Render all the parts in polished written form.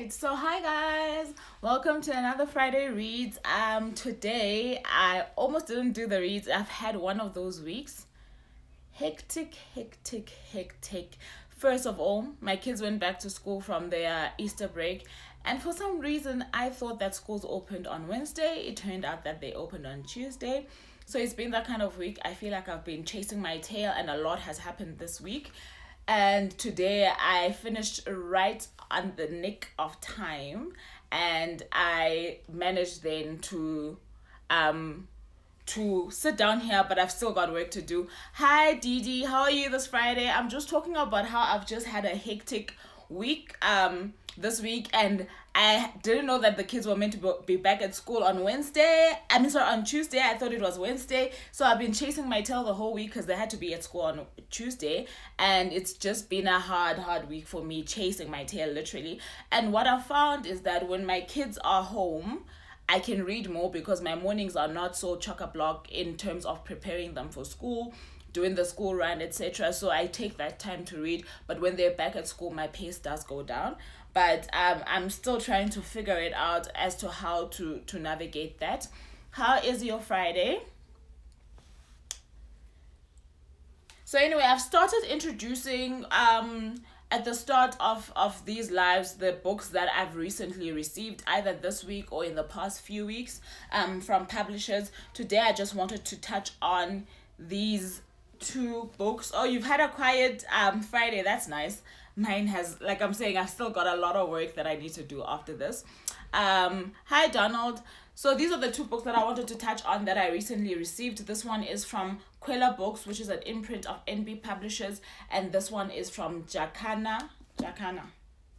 So hi guys, welcome to another Friday Reads. Today I almost didn't do the reads. I've had one of those weeks. Hectic. First of all, my kids went back to school from their Easter break, and for some reason I thought that schools opened on Wednesday. It turned out that they opened on Tuesday. So it's been that kind of week. I feel like I've been chasing my tail and a lot has happened this week. And today I finished right on the nick of time, and I managed then to sit down here, but I've still got work to do. Hi Didi, how are you this Friday? I'm just talking about how I've just had a hectic week this week, and I didn't know that the kids were meant to be back at school on Wednesday. On Tuesday. I thought it was Wednesday. So I've been chasing my tail the whole week because they had to be at school on Tuesday. And it's just been a hard week for me, chasing my tail literally. And what I found is that when my kids are home, I can read more because my mornings are not so chock-a-block in terms of preparing them for school, doing the school run, etc. So I take that time to read. But when they're back at school, my pace does go down. But I'm still trying to figure it out as to how to navigate that. How is your Friday? So anyway, I've started introducing at the start of these lives the books that I've recently received, either this week or in the past few weeks, from publishers. Today I just wanted to touch on these two books. Oh, you've had a quiet Friday. That's nice. Mine has, like I'm saying, I've still got a lot of work that I need to do after this. Hi Donald. So these are the two books that I wanted to touch on that I recently received. This one is from Kwela Books, which is an imprint of NB Publishers, and this one is from Jacana.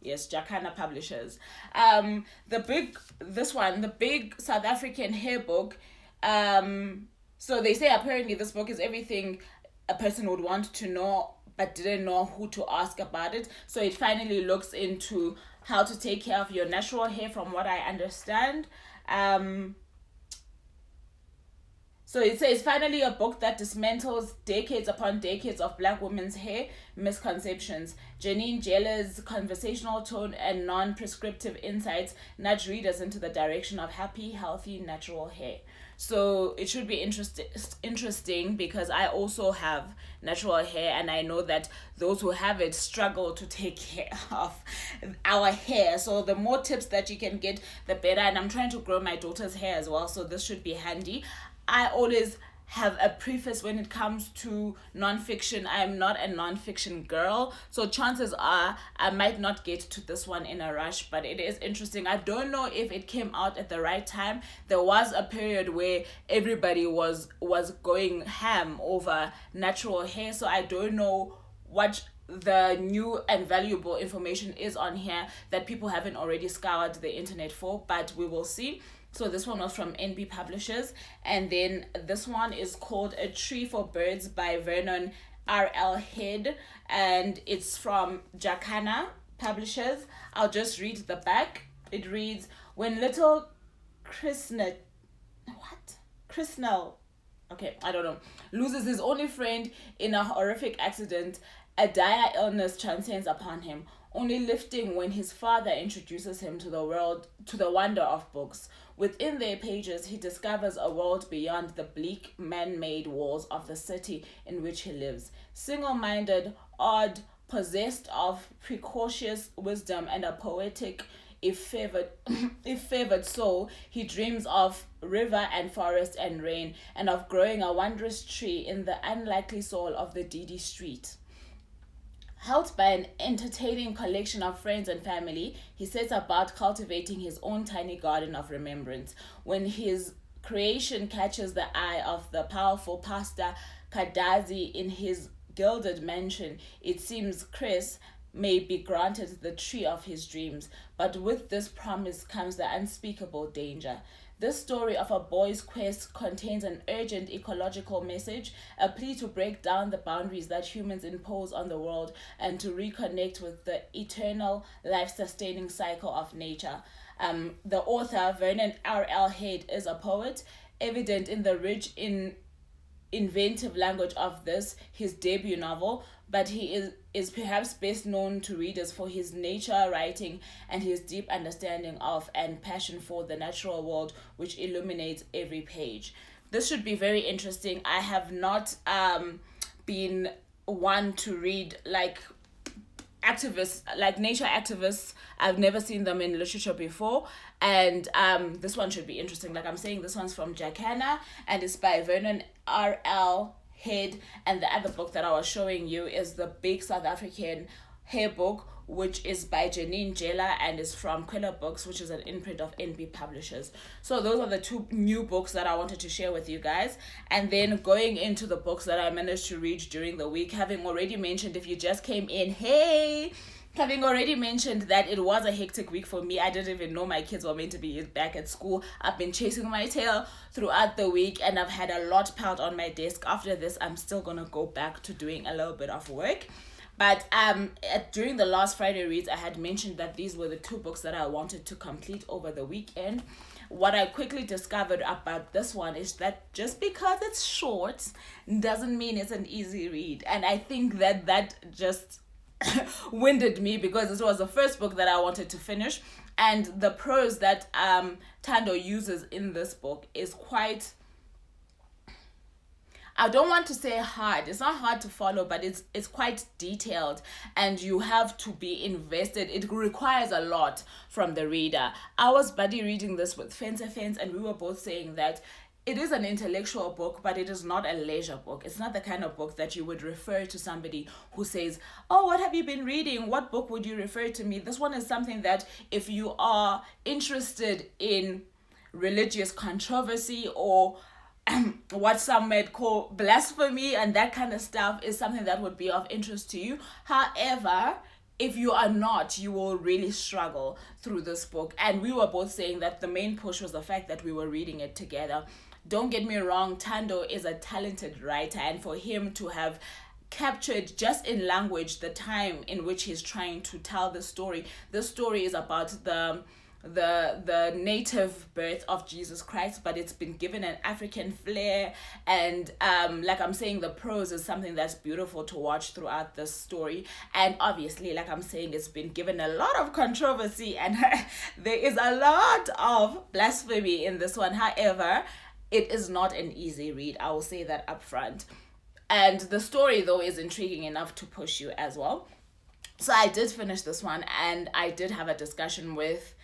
Yes, Jacana Publishers. The big South African hair book. So they say apparently this book is everything a person would want to know but didn't know who to ask about it. So it finally looks into how to take care of your natural hair, from what I understand. So it says, finally a book that dismantles decades upon decades of Black women's hair misconceptions. Janine Jellar's conversational tone and non-prescriptive insights nudge readers into the direction of happy, healthy, natural hair. So it should be interesting because I also have natural hair, and I know that those who have it struggle to take care of our hair. So the more tips that you can get, the better. And I'm trying to grow my daughter's hair as well, so this should be handy. I always have a preface when it comes to nonfiction. I am not a nonfiction girl, so chances are I might not get to this one in a rush, but it is interesting. I don't know if it came out at the right time. There was a period where everybody was going ham over natural hair, so I don't know what the new and valuable information is on here that people haven't already scoured the internet for, but we will see. So this one was from NB Publishers, and then this one is called A Tree for Birds by Vernon R.L. Head, and it's from Jacana Publishers. I'll just read the back. It reads, when little Chrisnell, loses his only friend in a horrific accident, a dire illness transcends upon him, only lifting when his father introduces him to the wonder of books. Within their pages, he discovers a world beyond the bleak man-made walls of the city in which he lives. Single-minded, odd, possessed of precocious wisdom and a poetic, if favored soul, he dreams of river and forest and rain, and of growing a wondrous tree in the unlikely soul of the Didi Street. Helped by an entertaining collection of friends and family, he sets about cultivating his own tiny garden of remembrance. When his creation catches the eye of the powerful Pastor Kadazi in his gilded mansion, it seems Chris may be granted the tree of his dreams. But with this promise comes the unspeakable danger. This story of a boy's quest contains an urgent ecological message, a plea to break down the boundaries that humans impose on the world and to reconnect with the eternal, life-sustaining cycle of nature. The author, Vernon R.L. Head, is a poet, evident in the rich inventive language of this, his debut novel, but he is perhaps best known to readers for his nature writing and his deep understanding of and passion for the natural world, which illuminates every page. This should be very interesting. I have not been one to read like activists, like nature activists. I've never seen them in literature before, and this one should be interesting. Like I'm saying, this one's from Jacana and it's by Vernon R.L. Head, and the other book that I was showing you is the big South African hair book, which is by Janine Jellar and is from Quilla Books, which is an imprint of NB Publishers. So those are the two new books that I wanted to share with you guys. And then going into the books that I managed to read during the week, having already mentioned, if you just came in, hey, having already mentioned that it was a hectic week for me. I didn't even know my kids were meant to be back at school. I've been chasing my tail throughout the week and I've had a lot piled on my desk. After this, I'm still going to go back to doing a little bit of work. But during the last Friday reads, I had mentioned that these were the two books that I wanted to complete over the weekend. What I quickly discovered about this one is that just because it's short doesn't mean it's an easy read. And I think that just winded me because this was the first book that I wanted to finish. And the prose that Tando uses in this book is quite... I don't want to say hard. It's not hard to follow, but it's quite detailed and you have to be invested. It requires a lot from the reader. I was buddy reading this with Fence and we were both saying that it is an intellectual book, but it is not a leisure book. It's not the kind of book that you would refer to somebody who says, oh, what have you been reading? What book would you refer to me? This one is something that if you are interested in religious controversy or what some might call blasphemy and that kind of stuff, is something that would be of interest to you. However, if you are not, you will really struggle through this book. And we were both saying that the main push was the fact that we were reading it together. Don't get me wrong, Tando is a talented writer, and for him to have captured just in language the time in which he's trying to tell the story. The story is about the native birth of Jesus Christ, but it's been given an African flair, and like I'm saying, the prose is something that's beautiful to watch throughout this story. And obviously, like I'm saying, it's been given a lot of controversy and there is a lot of blasphemy in this one. However, it is not an easy read, I will say that up front. And the story though is intriguing enough to push you as well. So I did finish this one and I did have a discussion with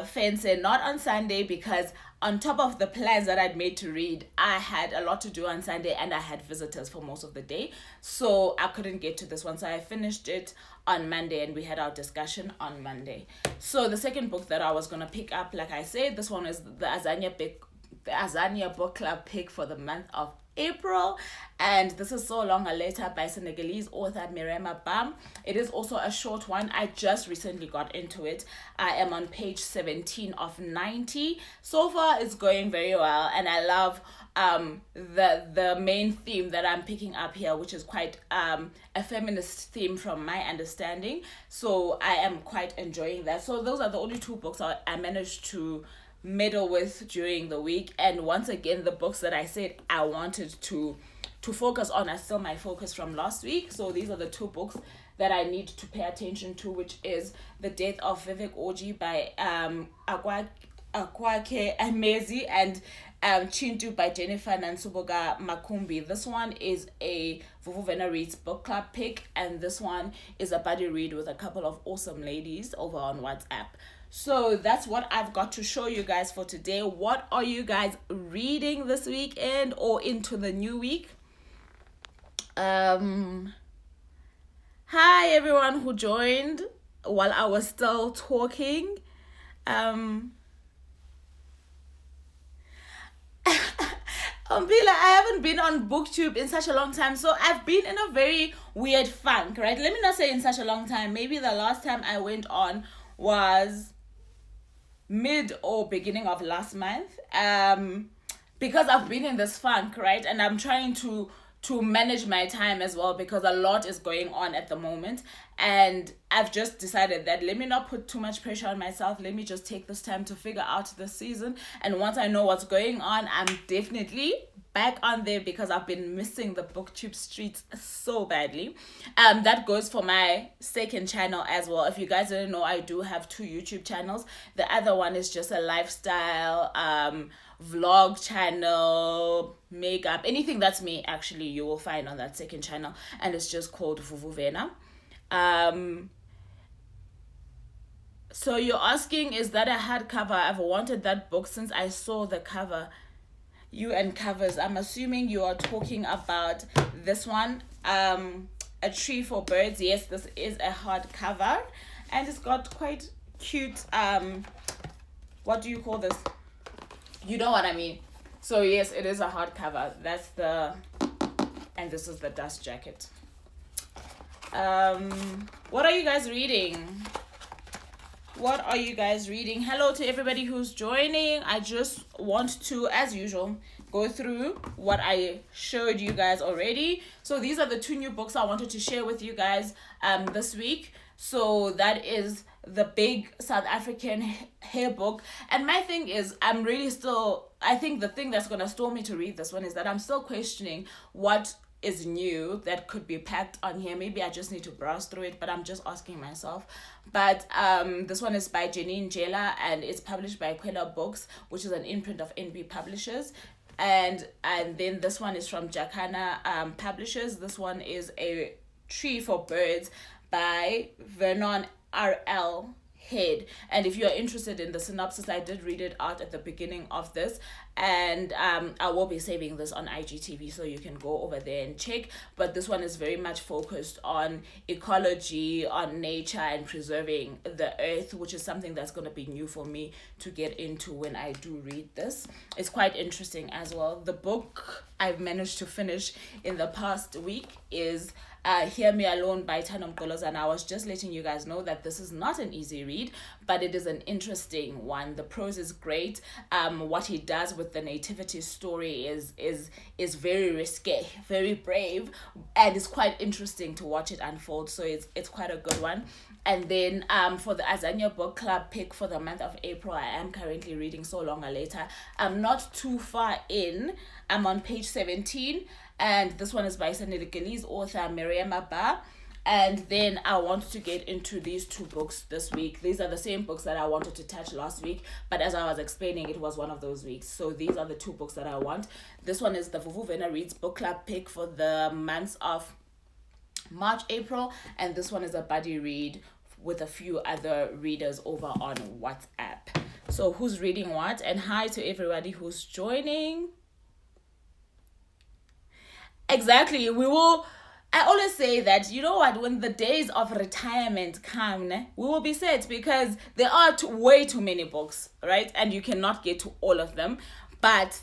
Fence, not on Sunday, because on top of the plans that I'd made to read, I had a lot to do on Sunday and I had visitors for most of the day, so I couldn't get to this one. So I finished it on Monday and we had our discussion on Monday. So the second book that I was going to pick up, like I said, this one is the Azania Book Club pick for the month of April, and this is So Long a Letter by Senegalese author Mariama. It is also a short one. I just recently got into it. I am on page 17 of 90. So far it's going very well, and I love the main theme that I'm picking up here, which is quite a feminist theme from my understanding. So I am quite enjoying that. So those are the only two books I managed to meddle with during the week. And once again, the books that I said I wanted to focus on are still my focus from last week. So these are the two books that I need to pay attention to, which is The Death of Vivek Oji by Akwaeke Emezi and Kintu by Jennifer Nansubuga Makumbi. This one is a Vuvuvena Reads book club pick, and this one is a buddy read with a couple of awesome ladies over on WhatsApp. So that's what I've got to show you guys for today. What are you guys reading this weekend or into the new week? Hi everyone who joined while I was still talking. Umbila, I haven't been on BookTube in such a long time, so I've been in a very weird funk, right? Let me not say in such a long time. Maybe the last time I went on was mid or beginning of last month, because I've been in this funk, right? And I'm trying to manage my time as well, because a lot is going on at the moment, and I've just decided that let me not put too much pressure on myself. Let me just take this time to figure out the season, and once I know what's going on, I'm definitely back on there because I've been missing the booktube streets so badly. That goes for my second channel as well. If you guys didn't know, I do have 2 YouTube channels. The other one is just a lifestyle vlog channel, makeup, anything that's me actually you will find on that second channel, and it's just called Vuvuvena. So you're asking, is that a hardcover? I've wanted that book since I saw the cover. You and covers, I'm assuming you are talking about this one, A Tree for Birds. Yes, this is a hardcover, and it's got quite cute, what do you call this? You know what I mean. So yes, it is a hardcover. And this is the dust jacket. What are you guys reading? What are you guys reading? Hello to everybody who's joining. I just want to, as usual, go through what I showed you guys already. So these are the 2 new books I wanted to share with you guys this week. So that is the big South African hair book. And my thing is, I think the thing that's going to stall me to read this one is that I'm still questioning what is new that could be packed on here. Maybe I just need to browse through it, but I'm just asking myself. But this one is by Janine, Jellar, and it's published by Akwaeke Books, which is an imprint of NB Publishers. And then this one is from Jacana Publishers. This one is A Tree for Birds by Vernon R.L. Head. And if you're interested in the synopsis, I did read it out at the beginning of this, and I will be saving this on IGTV, so you can go over there and check. But this one is very much focused on ecology, on nature, and preserving the earth, which is something that's going to be new for me to get into when I do read this. It's quite interesting as well. The book I've managed to finish in the past week is Hear Me Alone by Tanom Golos, and I was just letting you guys know that this is not an easy read, but it is an interesting one. The prose is great. What he does with the nativity story is very risque, very brave, and it's quite interesting to watch it unfold. So it's quite a good one. And then for the Azania Book Club pick for the month of April, I am currently reading So Long a Later. I'm not too far in. I'm on page 17, and this one is by Senegalese author Mariama. And then I want to get into these 2 books this week. These are the same books that I wanted to touch last week, but as I was explaining, it was one of those weeks. So these are the 2 books that I want. This one is the Vuvuvena Reads Book Club pick for the months of March, April, and this one is a buddy read with a few other readers over on WhatsApp. So who's reading what? And hi to everybody who's joining. Exactly. I always say that, you know what, when the days of retirement come, we will be set, because there are way too many books, right? And you cannot get to all of them. But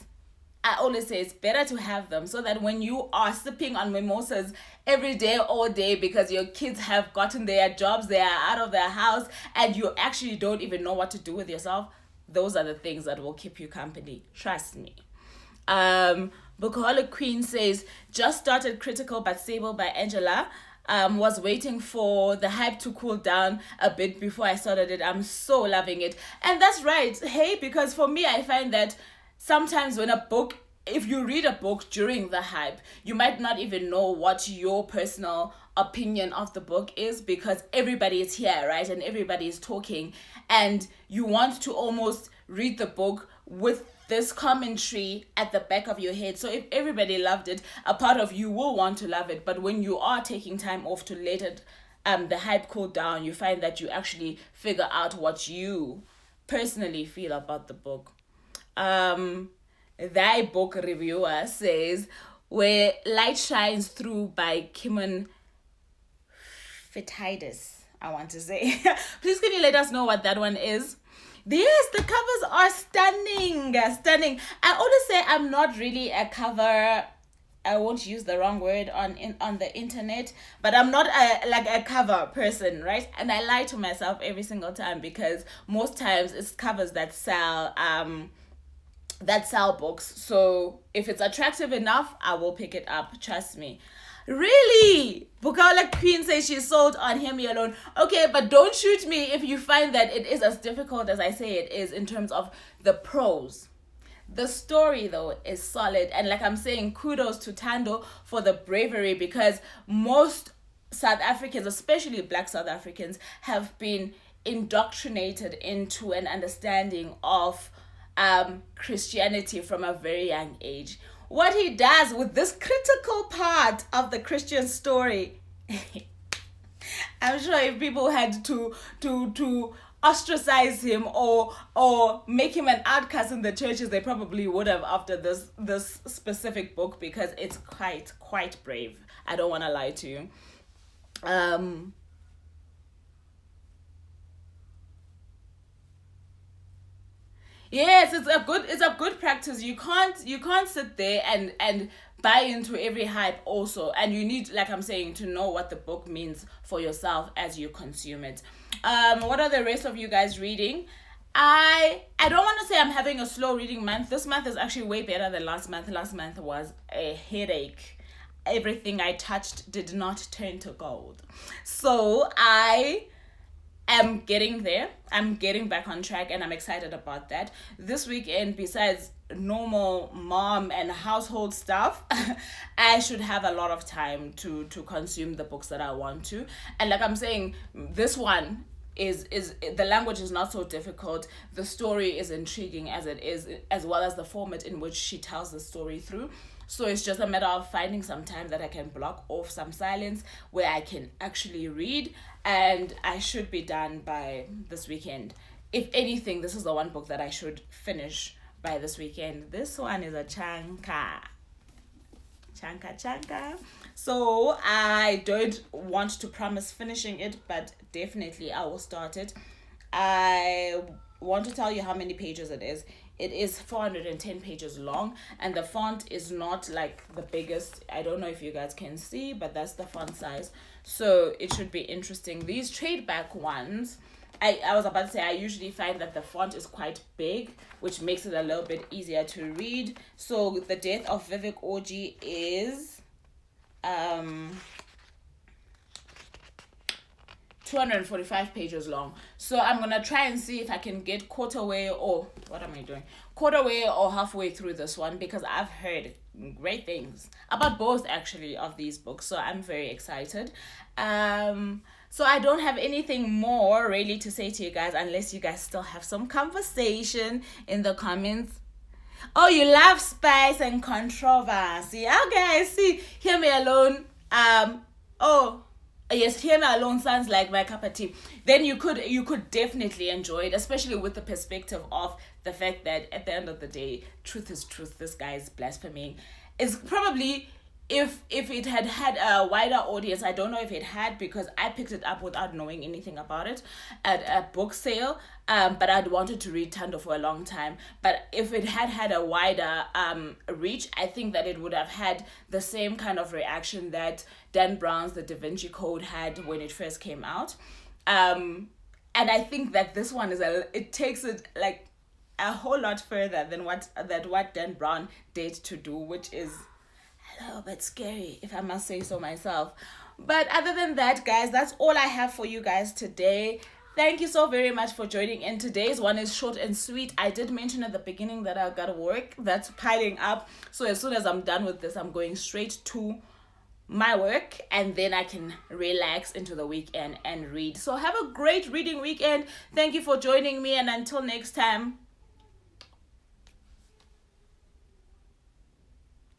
I always say it's better to have them, so that when you are sipping on mimosas every day, all day, because your kids have gotten their jobs, they are out of their house, and you actually don't even know what to do with yourself, those are the things that will keep you company. Trust me. Bookaholic Queen says, just started Critical but Stable by Angela. Was waiting for the hype to cool down a bit before I started it. I'm so loving it. And that's right. Hey, because for me, I find that sometimes if you read a book during the hype, you might not even know what your personal opinion of the book is, because everybody is here, right? And everybody is talking, and you want to almost read the book with this commentary at the back of your head. So if everybody loved it, a part of you will want to love it. But when you are taking time off to let it, the hype cool down, you find that you actually figure out what you personally feel about the book. Thy Book Reviewer says, Where Light Shines Through by Kimon Fetides, I want to say. Please can you let us know what that one is? Yes, the covers are stunning. I always say I'm not really a cover, I won't use the wrong word on the internet, but I'm not a cover person, right? And I lie to myself every single time, because most times it's covers that sell books. So if it's attractive enough, I will pick it up. Trust me. Really? Bukaola Queen says she's sold on Hear Me Alone. Okay, but don't shoot me if you find that it is as difficult as I say it is in terms of the prose. The story though is solid, and like I'm saying, kudos to Tando for the bravery, because most South Africans, especially Black South Africans, have been indoctrinated into an understanding of Christianity from a very young age. What he does with this critical part of the Christian story, I'm sure if people had to ostracize him or make him an outcast in the churches, they probably would have after this specific book, because it's quite brave. I don't want to lie to you. Yes, it's a good practice. You can't sit there and buy into every hype also, and you need, like I'm saying, to know what the book means for yourself as you consume it. What are the rest of you guys reading? I don't want to say I'm having a slow reading month. This month is actually way better than last month. Last month was a headache. Everything I touched did not turn to gold. So I am getting there. I'm getting back on track, and I'm excited about that. This weekend, besides normal mom and household stuff, I should have a lot of time to consume the books that I want to. And like I'm saying, this one is the language is not so difficult. The story is intriguing as it is, as well as the format in which she tells the story through. So it's just a matter of finding some time that I can block off some silence where I can actually read, and I should be done by this weekend. If anything, this is the one book that I should finish by this weekend. This one is a chanka. Chanka. So I don't want to promise finishing it, but definitely I will start it. I want to tell you how many pages it is. It is 410 pages long, and the font is not like the biggest. I don't know if you guys can see, but that's the font size. So it should be interesting. These trade back ones, I was about to say, I usually find that the font is quite big, which makes it a little bit easier to read. So The Death of Vivek Orji is 245 pages long. So I'm gonna try and see if I can get quarter way or halfway through this one, because I've heard great things about both actually of these books. So I'm very excited. So I don't have anything more really to say to you guys, unless you guys still have some conversation in the comments. Oh, you love spice and controversy. Okay, I see. Hear Me Alone. Oh, yes, Hear Me Alone sounds like my cup of tea. Then you could definitely enjoy it, especially with the perspective of the fact that at the end of the day, truth is truth. This guy is blaspheming. It's probably, if it had a wider audience, I don't know if it had, because I picked it up without knowing anything about it at a book sale. But I'd wanted to read Tando for a long time. But if it had a wider reach, I think that it would have had the same kind of reaction that Dan Brown's The Da Vinci Code had when it first came out. And I think that this one it takes it like a whole lot further than what Dan Brown did to do, which is a little bit scary, if I must say so myself. But other than that, guys, that's all I have for you guys today. Thank you so very much for joining in. Today's one is short and sweet. I did mention at the beginning that I got work that's piling up. So as soon as I'm done with this, I'm going straight to my work, and then I can relax into the weekend and read. So have a great reading weekend. Thank you for joining me, and until next time,